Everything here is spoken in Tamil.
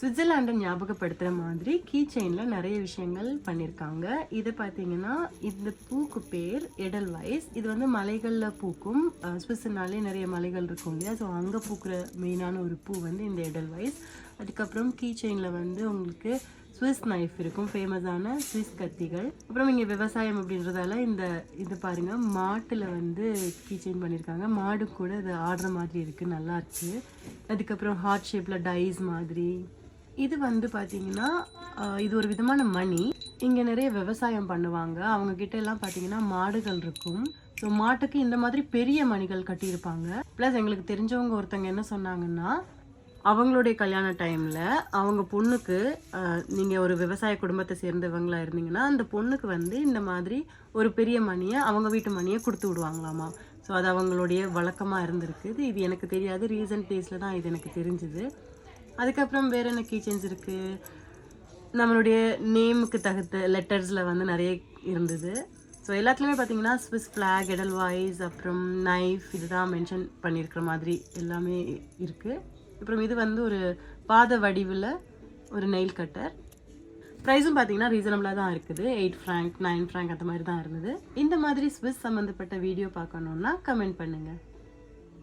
சுவிட்சர்லாண்டை ஞாபகப்படுத்துகிற மாதிரி கீ செயினில் நிறைய விஷயங்கள் பண்ணியிருக்காங்க. இது பார்த்தீங்கன்னா இந்த பூக்கு பேர் எடல்வைஸ். இது வந்து மலைகளில் பூக்கும். ஸ்விஸ்னாலே நிறைய மலைகள் இருக்கும் இல்லையா, ஸோ அங்கே பூக்கிற மெயினான ஒரு பூ வந்து இந்த எடல்வைஸ். அதுக்கப்புறம் கீ செயினில் வந்து உங்களுக்கு ஸ்விஸ் நைஃப் இருக்கும், ஃபேமஸான ஸ்விஸ் கத்திகள். அப்புறம் இங்கே விவசாயம் அப்படின்றதால இது பாருங்க, மாட்டில் வந்து கீ செயின் பண்ணியிருக்காங்க. மாடு கூட இது ஆடுற மாதிரி இருக்குது, நல்லா இருக்கு. அதுக்கப்புறம் ஹார்ட் ஷேப்பில் டைஸ் மாதிரி. இது வந்து பார்த்தீங்கன்னா இது ஒரு விதமான மணி. இங்கே நிறைய விவசாயம் பண்ணுவாங்க. அவங்க கிட்ட எல்லாம் பார்த்தீங்கன்னா மாடுகள் இருக்கும். ஸோ மாட்டுக்கு இந்த மாதிரி பெரிய மணிகள் கட்டியிருப்பாங்க. ப்ளஸ் எங்களுக்கு தெரிஞ்சவங்க ஒருத்தங்க என்ன சொன்னாங்கன்னா, அவங்களுடைய கல்யாண டைமில் அவங்க பொண்ணுக்கு, நீங்கள் ஒரு விவசாய குடும்பத்தை சேர்ந்தவங்களா இருந்தீங்கன்னா அந்த பொண்ணுக்கு வந்து இந்த மாதிரி ஒரு பெரிய மணியை, அவங்க வீட்டு மணியை கொடுத்து விடுவாங்களாமா. ஸோ அது அவங்களுடைய வழக்கமாக இருந்திருக்குது. இது எனக்கு தெரியாது, ரீசன்ட் டேஸில் தான் இது எனக்கு தெரிஞ்சுது. அதுக்கப்புறம் வேறு என்ன கீ செயின்ஸ் இருக்குது, நம்மளுடைய நேமுக்கு தகுந்த லெட்டர்ஸில் வந்து நிறைய இருந்தது. ஸோ எல்லாத்துலேயுமே பார்த்தீங்கன்னா ஸ்விஸ் ஃப்ளாக், எடல்வைஸ், அப்புறம் நைஃப் இதுதான் மென்ஷன் பண்ணியிருக்கிற மாதிரி எல்லாமே இருக்குது. அப்புறம் இது வந்து ஒரு பாத வடிவில் ஒரு நெயில் கட்டர். ப்ரைஸும் பார்த்தீங்கன்னா ரீசனபிளாக தான் இருக்குது. 8 ஃப்ராங்க் 9 ஃப்ராங்க் அந்த மாதிரி தான் இருந்தது. இந்த மாதிரி ஸ்விஸ் சம்மந்தப்பட்ட வீடியோ பார்க்கணுன்னா கமெண்ட் பண்ணுங்கள்.